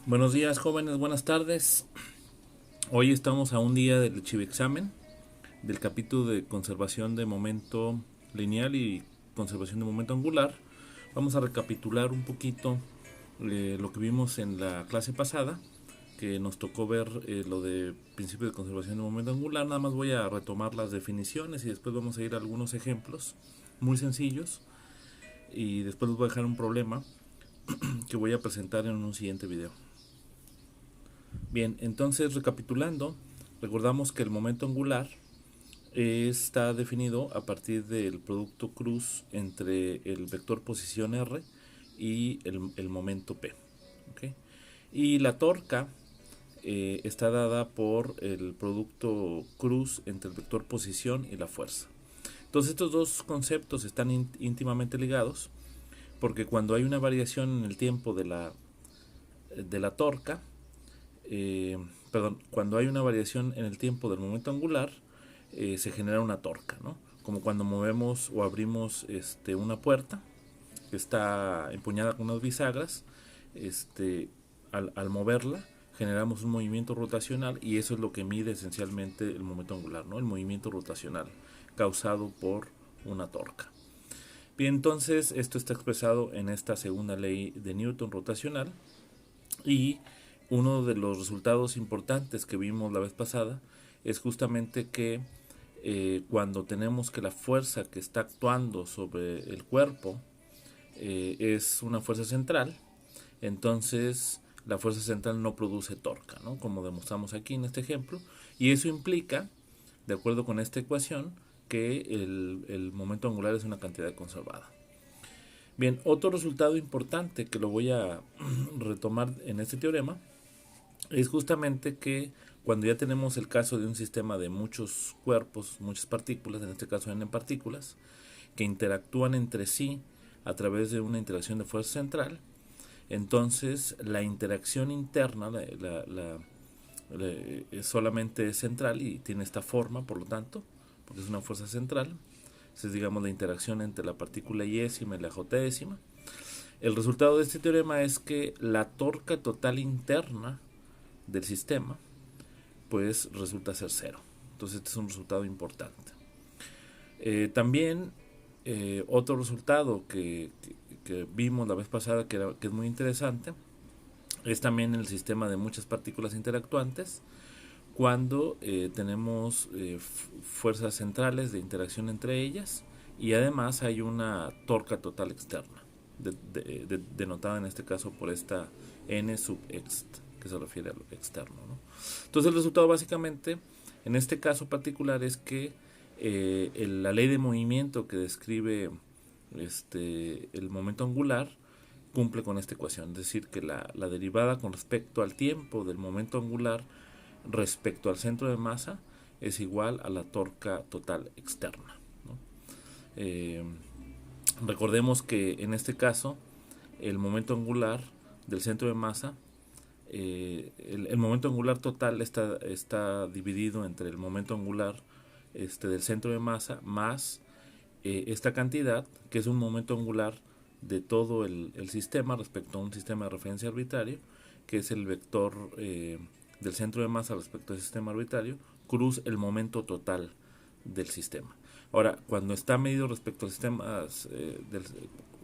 Buenos días, jóvenes, buenas tardes. Hoy estamos a un día del examen del capítulo de conservación de momento lineal y conservación de momento angular. Vamos a recapitular un poquito lo que vimos en la clase pasada, que nos tocó ver lo de principio de conservación de momento angular. Nada más voy a retomar las definiciones y después vamos a ir a algunos ejemplos muy sencillos y después les voy a dejar un problema que voy a presentar en un siguiente video. Bien, entonces recapitulando, recordamos que el momento angular está definido a partir del producto cruz entre el vector posición r y el momento p. ¿Okay? Y la torca está dada por el producto cruz entre el vector posición y la fuerza. Entonces estos dos conceptos están íntimamente ligados porque cuando hay una variación en el tiempo de la torca, cuando hay una variación en el tiempo del momento angular, se genera una torca, ¿no? Como cuando movemos o abrimos una puerta que está empuñada con unas bisagras, al moverla generamos un movimiento rotacional y eso es lo que mide esencialmente el momento angular, ¿no? El movimiento rotacional causado por una torca. Bien, entonces esto está expresado en esta segunda ley de Newton rotacional y uno de los resultados importantes que vimos la vez pasada es justamente que cuando tenemos que la fuerza que está actuando sobre el cuerpo es una fuerza central, entonces la fuerza central no produce torca, ¿no? Como demostramos aquí en este ejemplo, y eso implica, de acuerdo con esta ecuación, que el momento angular es una cantidad conservada. Bien, otro resultado importante que lo voy a retomar en este teorema es justamente que cuando ya tenemos el caso de un sistema de muchos cuerpos, muchas partículas, en este caso n partículas, que interactúan entre sí a través de una interacción de fuerza central, entonces la interacción interna solamente es central y tiene esta forma, por lo tanto, porque es una fuerza central. Es, digamos, la interacción entre la partícula yésima y la jésima. El resultado de este teorema es que la torca total interna del sistema pues resulta ser cero. Entonces este es un resultado importante. También otro resultado que vimos la vez pasada que es muy interesante es también el sistema de muchas partículas interactuantes cuando tenemos fuerzas centrales de interacción entre ellas y además hay una torca total externa denotada en este caso por esta n sub ext, que se refiere a lo externo, ¿no? Entonces el resultado básicamente en este caso particular es que la ley de movimiento que describe el momento angular cumple con esta ecuación, es decir, que la derivada con respecto al tiempo del momento angular respecto al centro de masa es igual a la torca total externa, ¿no? Recordemos que en este caso el momento angular del centro de masa, el momento angular total está dividido entre el momento angular del centro de masa más esta cantidad, que es un momento angular de todo el sistema respecto a un sistema de referencia arbitrario, que es el vector del centro de masa respecto al sistema arbitrario, cruz el momento total del sistema. Ahora, cuando está medido respecto al sistema,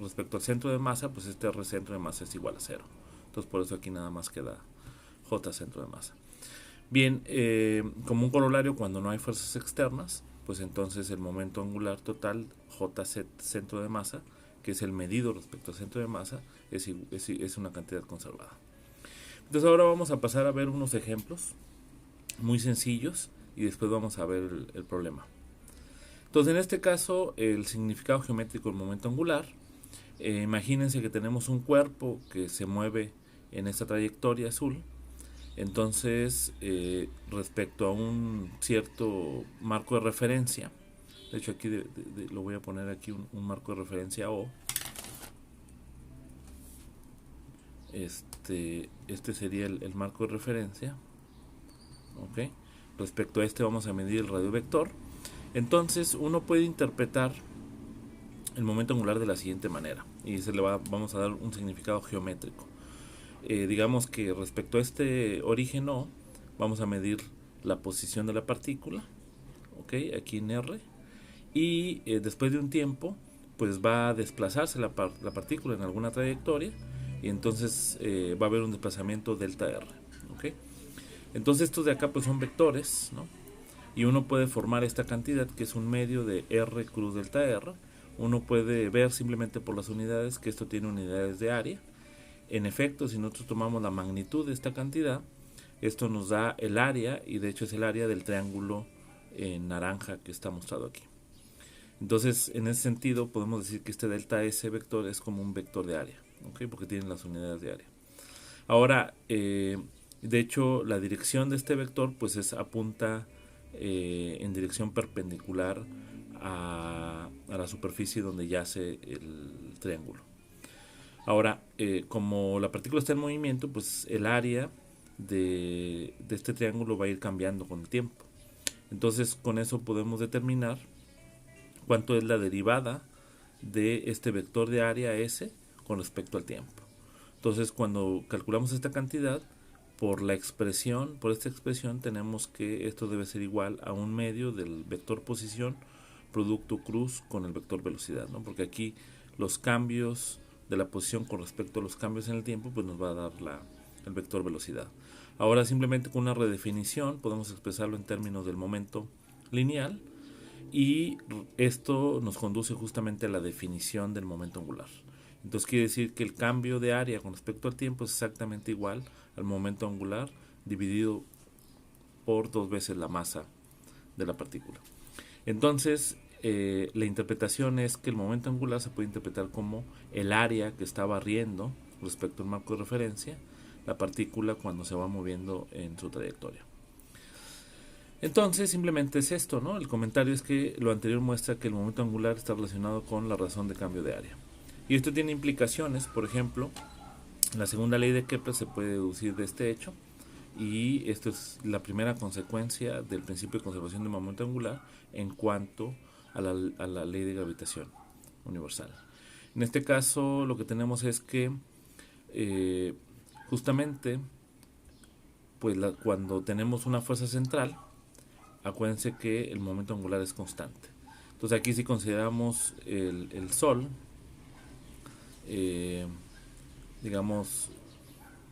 respecto al centro de masa, pues este R centro de masa es igual a cero. Entonces por eso aquí nada más queda J centro de masa. Bien, como un corolario, cuando no hay fuerzas externas, pues entonces el momento angular total, Jz centro de masa, que es el medido respecto al centro de masa, es una cantidad conservada. Entonces ahora vamos a pasar a ver unos ejemplos muy sencillos y después vamos a ver el problema. Entonces en este caso el significado geométrico del momento angular, imagínense que tenemos un cuerpo que se mueve en esta trayectoria azul. Entonces, respecto a un cierto marco de referencia, de hecho aquí lo voy a poner aquí un marco de referencia O. Este sería el marco de referencia. ¿Ok? Respecto a este vamos a medir el radio vector. Entonces uno puede interpretar el momento angular de la siguiente manera y vamos a dar un significado geométrico. digamos que respecto a este origen O, vamos a medir la posición de la partícula, ¿ok? Aquí en R, y después de un tiempo, pues va a desplazarse la partícula en alguna trayectoria, y entonces va a haber un desplazamiento delta R, ¿ok? Entonces estos de acá pues son vectores, ¿no? Y uno puede formar esta cantidad que es un medio de R cruz delta R. Uno puede ver simplemente por las unidades que esto tiene unidades de área. En efecto, si nosotros tomamos la magnitud de esta cantidad, esto nos da el área, y de hecho es el área del triángulo en naranja que está mostrado aquí. Entonces, en ese sentido, podemos decir que este delta S vector es como un vector de área, ¿ok? Porque tiene las unidades de área. Ahora, de hecho, la dirección de este vector pues apunta en dirección perpendicular a la superficie donde yace el triángulo. Ahora, como la partícula está en movimiento, pues el área de este triángulo va a ir cambiando con el tiempo. Entonces, con eso podemos determinar cuánto es la derivada de este vector de área S con respecto al tiempo. Entonces, cuando calculamos esta cantidad, por esta expresión tenemos que esto debe ser igual a un medio del vector posición producto cruz con el vector velocidad, ¿no? Porque aquí los cambios de la posición con respecto a los cambios en el tiempo, pues nos va a dar el vector velocidad. Ahora simplemente con una redefinición podemos expresarlo en términos del momento lineal, y esto nos conduce justamente a la definición del momento angular. Entonces quiere decir que el cambio de área con respecto al tiempo es exactamente igual al momento angular dividido por 2 veces la masa de la partícula. Entonces, la interpretación es que el momento angular se puede interpretar como el área que está barriendo respecto al marco de referencia la partícula cuando se va moviendo en su trayectoria. Entonces, simplemente es esto, ¿no? El comentario es que lo anterior muestra que el momento angular está relacionado con la razón de cambio de área. Y esto tiene implicaciones, por ejemplo, la segunda ley de Kepler se puede deducir de este hecho, y esto es la primera consecuencia del principio de conservación del momento angular en cuanto a la ley de gravitación universal. En este caso, lo que tenemos es que justamente pues cuando tenemos una fuerza central, acuérdense que el momento angular es constante. Entonces aquí si consideramos el Sol, digamos,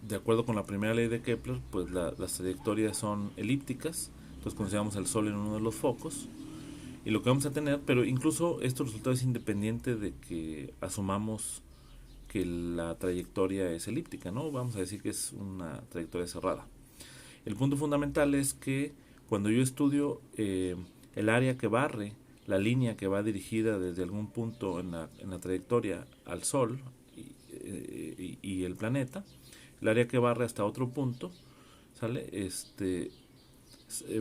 de acuerdo con la primera ley de Kepler, pues las trayectorias son elípticas. Entonces consideramos el Sol en uno de los focos, y lo que vamos a tener, pero incluso este resultado es independiente de que asumamos que la trayectoria es elíptica, ¿no? Vamos a decir que es una trayectoria cerrada. El punto fundamental es que cuando yo estudio el área que barre la línea que va dirigida desde algún punto en la trayectoria al Sol y el planeta, el área que barre hasta otro punto, ¿sale?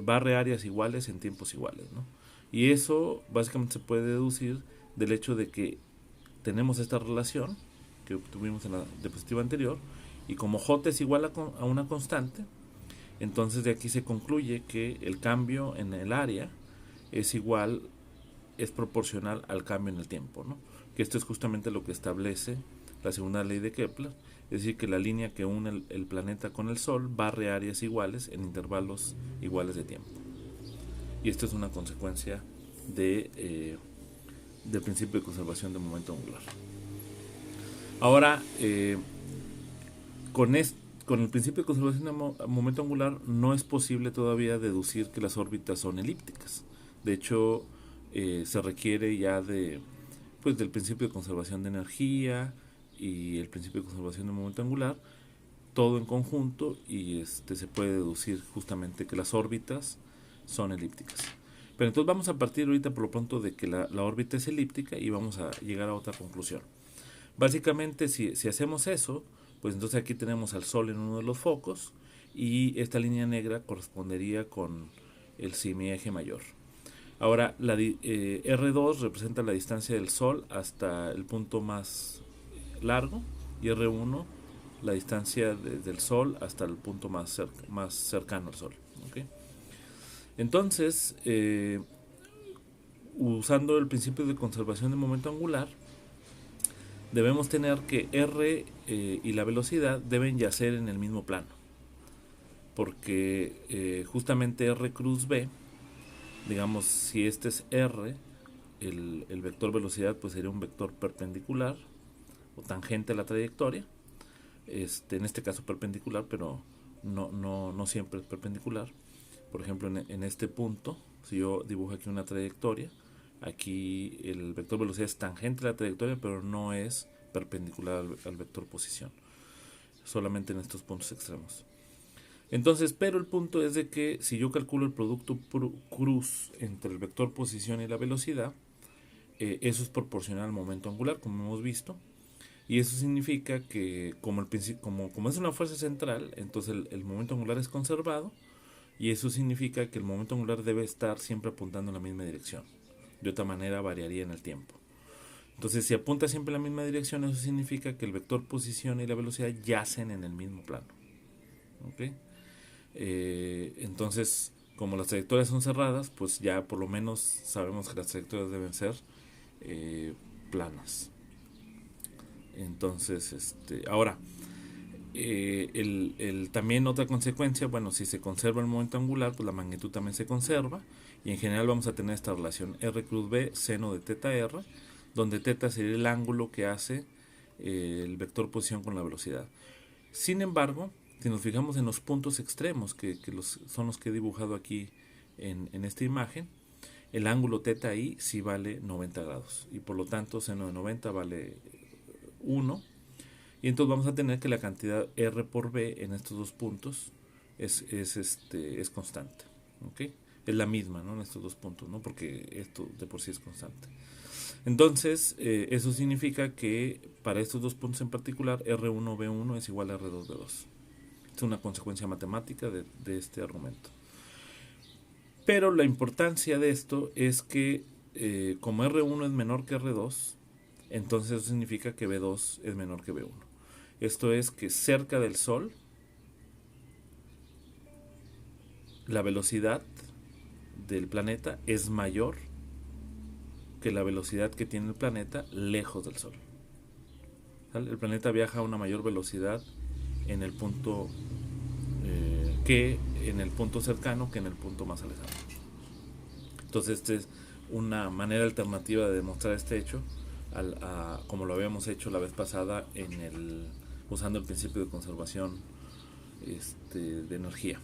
Barre áreas iguales en tiempos iguales, ¿no? Y eso básicamente se puede deducir del hecho de que tenemos esta relación que obtuvimos en la diapositiva anterior, y como J es igual a una constante, entonces de aquí se concluye que el cambio en el área es proporcional al cambio en el tiempo, ¿no? Que esto es justamente lo que establece la segunda ley de Kepler, es decir, que la línea que une el planeta con el Sol barre áreas iguales en intervalos iguales de tiempo. Y esto es una consecuencia del principio de conservación del momento angular. Ahora, con el principio de conservación del momento angular no es posible todavía deducir que las órbitas son elípticas. De hecho, se requiere ya del principio de conservación de energía y el principio de conservación del momento angular, todo en conjunto, y se puede deducir justamente que las órbitas son elípticas. Pero entonces vamos a partir ahorita por lo pronto de que la órbita es elíptica, y vamos a llegar a otra conclusión. Básicamente, si hacemos eso, pues entonces aquí tenemos al Sol en uno de los focos, y esta línea negra correspondería con el semieje mayor. Ahora, R2 representa la distancia del Sol hasta el punto más largo, y R1 la distancia del Sol hasta el punto más cercano al Sol. ¿Okay? Entonces, usando el principio de conservación del momento angular, debemos tener que R y la velocidad deben yacer en el mismo plano, porque justamente R cruz B, digamos, si este es R, el vector velocidad pues sería un vector perpendicular o tangente a la trayectoria, en este caso perpendicular, pero no siempre es perpendicular. Por ejemplo, en este punto, si yo dibujo aquí una trayectoria, aquí el vector velocidad es tangente a la trayectoria, pero no es perpendicular al vector posición, solamente en estos puntos extremos. Entonces, pero el punto es de que si yo calculo el producto cruz entre el vector posición y la velocidad, eso es proporcional al momento angular, como hemos visto, y eso significa que como es una fuerza central, entonces el momento angular es conservado, y eso significa que el momento angular debe estar siempre apuntando en la misma dirección. De otra manera variaría en el tiempo. Entonces, si apunta siempre en la misma dirección, eso significa que el vector posición y la velocidad yacen en el mismo plano. ¿Okay? Entonces, como las trayectorias son cerradas, pues ya por lo menos sabemos que las trayectorias deben ser planas. Entonces, ahora, también otra consecuencia, bueno, si se conserva el momento angular, pues la magnitud también se conserva, y en general vamos a tener esta relación R cruz B seno de teta R, donde teta sería el ángulo que hace el vector posición con la velocidad. Sin embargo, si nos fijamos en los puntos extremos, que son los que he dibujado aquí en esta imagen, el ángulo teta I sí vale 90 grados, y por lo tanto seno de 90 vale 1, y entonces vamos a tener que la cantidad R por B en estos dos puntos es constante. ¿Okay? Es la misma, ¿no? En estos dos puntos, ¿no? Porque esto de por sí es constante. Entonces, eso significa que para estos dos puntos en particular, R1B1 es igual a R2B2. Es una consecuencia matemática de este argumento. Pero la importancia de esto es que como R1 es menor que R2, entonces eso significa que B2 es menor que B1. Esto es que cerca del Sol, la velocidad del planeta es mayor que la velocidad que tiene el planeta lejos del Sol. ¿Sale? El planeta viaja a una mayor velocidad en el punto que en el punto cercano que en el punto más alejado. Entonces, esta es una manera alternativa de demostrar este hecho, como lo habíamos hecho la vez pasada usando el principio de conservación de energía.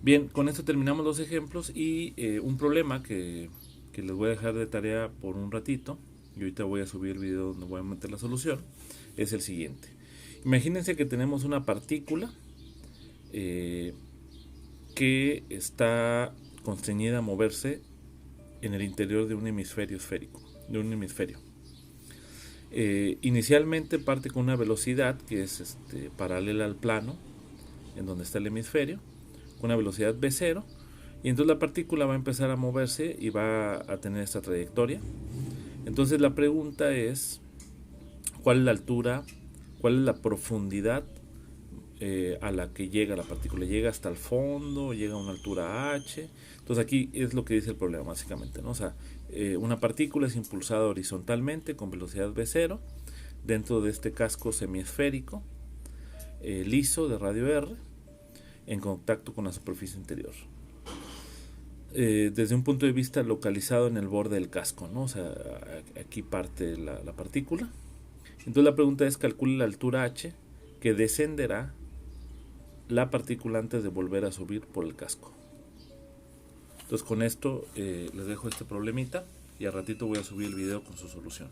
Bien, con esto terminamos los ejemplos y un problema que les voy a dejar de tarea por un ratito, y ahorita voy a subir el video donde voy a meter la solución, es el siguiente. Imagínense que tenemos una partícula que está constreñida a moverse en el interior de un hemisferio esférico, de un hemisferio. Inicialmente parte con una velocidad que es paralela al plano en donde está el hemisferio, con una velocidad v0, y entonces la partícula va a empezar a moverse y va a tener esta trayectoria. Entonces la pregunta es, ¿cuál es la altura, cuál es la profundidad a la que llega la partícula? ¿Llega hasta el fondo? ¿Llega a una altura h? Entonces aquí es lo que dice el problema básicamente, ¿no? O sea, una partícula es impulsada horizontalmente con velocidad v0 dentro de este casco semiesférico liso de radio r en contacto con la superficie interior. Desde un punto de vista localizado en el borde del casco, ¿no? O sea, aquí parte la partícula. Entonces la pregunta es, calcule la altura h que descenderá la partícula antes de volver a subir por el casco. Entonces con esto les dejo este problemita y al ratito voy a subir el video con su solución.